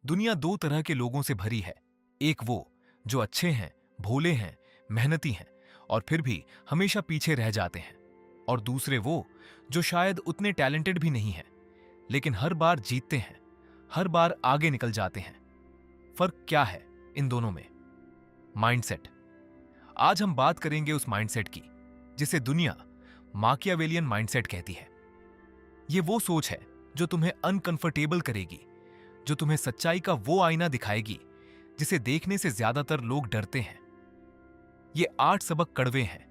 दुनिया दो तरह के लोगों से भरी है। एक वो जो अच्छे हैं, भोले हैं, मेहनती हैं और फिर भी हमेशा पीछे रह जाते हैं, और दूसरे वो जो शायद उतने टैलेंटेड भी नहीं हैं लेकिन हर बार जीतते हैं, हर बार आगे निकल जाते हैं। फर्क क्या है इन दोनों में? माइंडसेट। आज हम बात करेंगे उस माइंडसेट की जिसे दुनिया माकियावेलियन माइंडसेट कहती है। ये वो सोच है जो तुम्हें अनकंफर्टेबल करेगी, जो तुम्हें सच्चाई का वो आईना दिखाएगी जिसे देखने से ज्यादातर लोग डरते हैं। ये 8 सबक कड़वे हैं,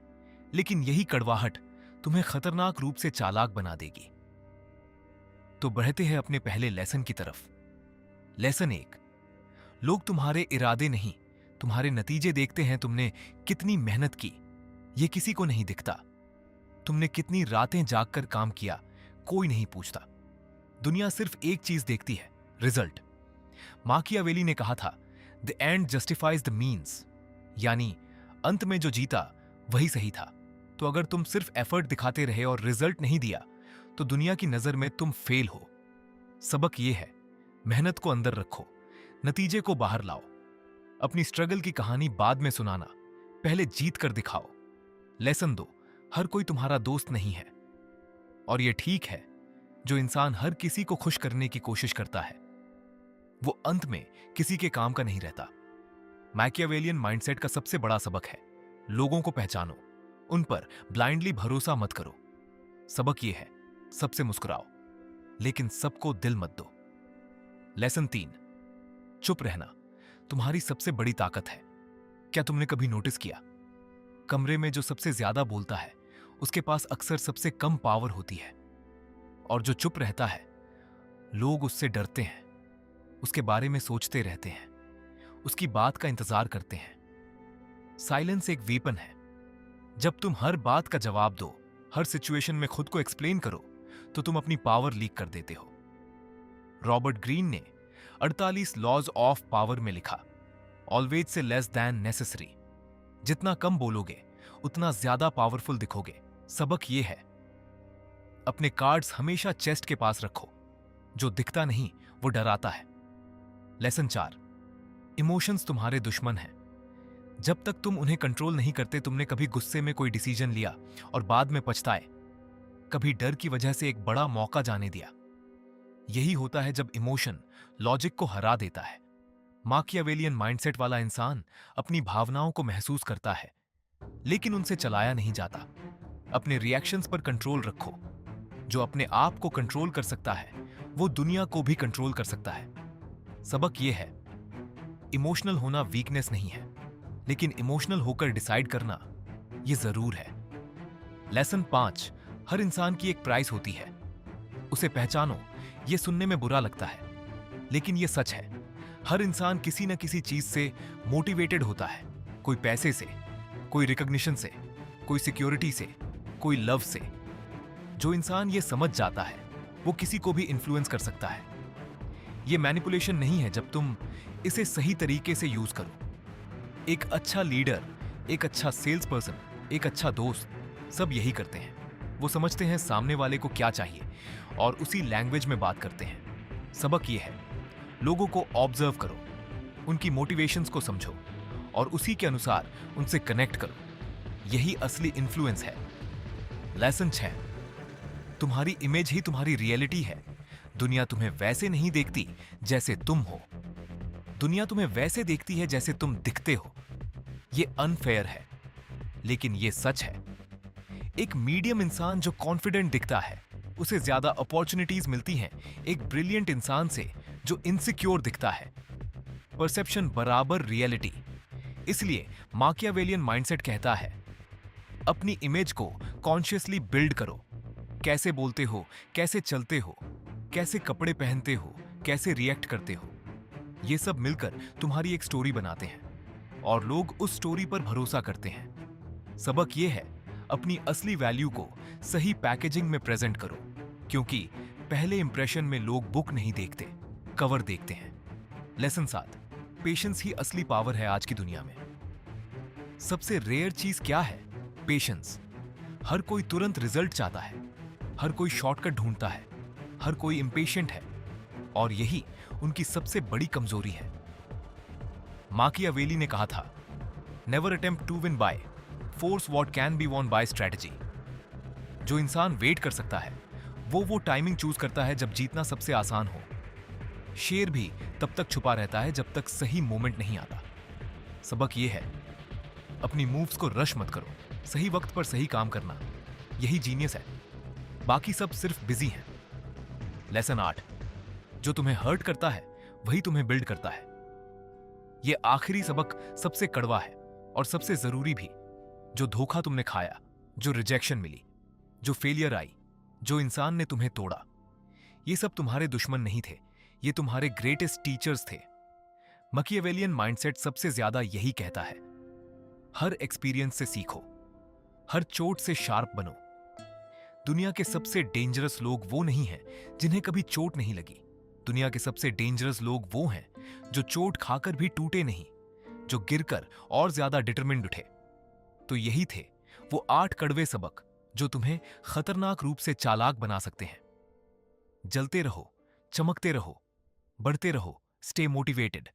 लेकिन यही कड़वाहट तुम्हें खतरनाक रूप से चालाक बना देगी। तो बढ़ते हैं अपने पहले लेसन की तरफ। लेसन 1। लोग तुम्हारे इरादे नहीं, तुम्हारे नतीजे देखते हैं। तुमने कितनी मेहनत की ये किसी को नहीं दिखता। तुमने कितनी रातें जागकर काम किया कोई नहीं पूछता। दुनिया सिर्फ एक चीज देखती है, रिजल्ट। माकियावेली ने कहा था, the end justifies the means, यानी अंत में जो जीता वही सही था। तो अगर तुम सिर्फ एफर्ट दिखाते रहे और रिजल्ट नहीं दिया तो दुनिया की नजर में तुम फेल हो। सबक यह है, मेहनत को अंदर रखो, नतीजे को बाहर लाओ। अपनी स्ट्रगल की कहानी बाद में सुनाना, पहले जीत कर दिखाओ। लेसन 2। हर कोई तुम्हारा दोस्त नहीं है, और यह ठीक है। जो इंसान हर किसी को खुश करने की कोशिश करता है वो अंत में किसी के काम का नहीं रहता। मैकियावेलियन माइंडसेट का सबसे बड़ा सबक है, लोगों को पहचानो, उन पर ब्लाइंडली भरोसा मत करो। सबक यह है, सबसे मुस्कुराओ लेकिन सबको दिल मत दो। लेसन 3। चुप रहना तुम्हारी सबसे बड़ी ताकत है। क्या तुमने कभी नोटिस किया, कमरे में जो सबसे ज्यादा बोलता है उसके पास अक्सर सबसे कम पावर होती है, और जो चुप रहता है लोग उससे डरते हैं, उसके बारे में सोचते रहते हैं, उसकी बात का इंतजार करते हैं। साइलेंस एक वेपन है। जब तुम हर बात का जवाब दो, हर सिचुएशन में खुद को एक्सप्लेन करो, तो तुम अपनी पावर लीक कर देते हो। रॉबर्ट ग्रीन ने 48 लॉज ऑफ पावर में लिखा, always say less than necessary. जितना कम बोलोगे उतना ज्यादा पावरफुल दिखोगे। सबक यह है, अपने कार्ड्स हमेशा चेस्ट के पास रखो। जो दिखता नहीं वो डराता है। लेसन 4। इमोशंस तुम्हारे दुश्मन हैं। जब तक तुम उन्हें कंट्रोल नहीं करते, तुमने कभी गुस्से में कोई डिसीजन लिया और बाद में पछताए, कभी डर की वजह से एक बड़ा मौका जाने दिया। यही होता है जब इमोशन लॉजिक को हरा देता है। माकियावेलियन माइंडसेट वाला इंसान अपनी भावनाओं को महसूस करता है लेकिन उनसे चलाया नहीं जाता। अपने रिएक्शंस पर कंट्रोल रखो। जो अपने आप को कंट्रोल कर सकता है वो दुनिया को भी कंट्रोल कर सकता है। सबक यह है, इमोशनल होना वीकनेस नहीं है, लेकिन इमोशनल होकर डिसाइड करना यह जरूर है। लेसन 5। हर इंसान की एक प्राइस होती है, उसे पहचानो। यह सुनने में बुरा लगता है लेकिन यह सच है। हर इंसान किसी न किसी चीज से मोटिवेटेड होता है, कोई पैसे से, कोई रिकॉग्निशन से, कोई सिक्योरिटी से, कोई लव से। जो इंसान ये समझ जाता है वो किसी को भी इन्फ्लुएंस कर सकता है। ये मैनिपुलेशन नहीं है जब तुम इसे सही तरीके से यूज करो। एक अच्छा लीडर, एक अच्छा सेल्स पर्सन, एक अच्छा दोस्त, सब यही करते हैं। वो समझते हैं सामने वाले को क्या चाहिए और उसी लैंग्वेज में बात करते हैं। सबक ये है, लोगों को ऑब्जर्व करो, उनकी मोटिवेशंस को समझो और उसी के अनुसार उनसे कनेक्ट करो। यही असली इन्फ्लुएंस है। लेसन 6। तुम्हारी इमेज ही तुम्हारी रियलिटी है। दुनिया तुम्हें वैसे नहीं देखती जैसे तुम हो, दुनिया तुम्हें वैसे देखती है जैसे तुम दिखते हो। यह अनफेयर है लेकिन यह सच है। एक मीडियम इंसान जो कॉन्फिडेंट दिखता है उसे ज्यादा अपॉर्चुनिटीज मिलती हैं एक ब्रिलियंट इंसान से जो इनसिक्योर दिखता है। परसेप्शन बराबर रियलिटी। इसलिए माकियावेलियन माइंडसेट कहता है, अपनी इमेज को कॉन्शियसली बिल्ड करो। कैसे बोलते हो, कैसे चलते हो, कैसे कपड़े पहनते हो, कैसे रिएक्ट करते हो, ये सब मिलकर तुम्हारी एक स्टोरी बनाते हैं और लोग उस स्टोरी पर भरोसा करते हैं। सबक यह है, अपनी असली वैल्यू को सही पैकेजिंग में प्रेजेंट करो, क्योंकि पहले इंप्रेशन में लोग बुक नहीं देखते, कवर देखते हैं। लेसन 7। पेशेंस ही असली पावर है आज की दुनिया में। सबसे रेयर चीज क्या है? पेशेंस। हर कोई तुरंत रिजल्ट चाहता है, हर कोई शॉर्टकट ढूंढता है, हर कोई इंपेशेंट है। और यही उनकी सबसे बड़ी कमजोरी है। माकियावेली ने कहा था, never attempt to win by force what can be won by strategy. जो इंसान वेट कर सकता है वो टाइमिंग चूज करता है जब जीतना सबसे आसान हो। शेर भी तब तक छुपा रहता है जब तक सही मोमेंट नहीं आता। सबक यह है, अपनी मूव्स को रश मत करो, सही वक्त पर सही काम करना, यही जीनियस है। बाकी सब सिर्फ बिजी हैं। लेसन 8, जो तुम्हें हर्ट करता है वही तुम्हें बिल्ड करता है। यह आखिरी सबक सबसे कड़वा है और सबसे जरूरी भी। जो धोखा तुमने खाया, जो रिजेक्शन मिली, जो फेलियर आई, जो इंसान ने तुम्हें तोड़ा, ये सब तुम्हारे दुश्मन नहीं थे, ये तुम्हारे ग्रेटेस्ट टीचर्स थे। मैकियावेलियन माइंडसेट सबसे ज्यादा यही कहता है, हर एक्सपीरियंस से सीखो, हर चोट से शार्प बनो। दुनिया के सबसे डेंजरस लोग वो नहीं हैं जिन्हें कभी चोट नहीं लगी। दुनिया के सबसे डेंजरस लोग वो हैं जो चोट खाकर भी टूटे नहीं, जो गिरकर और ज्यादा डिटरमिन्ड उठे। तो यही थे वो 8 कड़वे सबक जो तुम्हें खतरनाक रूप से चालाक बना सकते हैं। जलते रहो, चमकते रहो, बढ़ते रहो, स्टे मोटिवेटेड।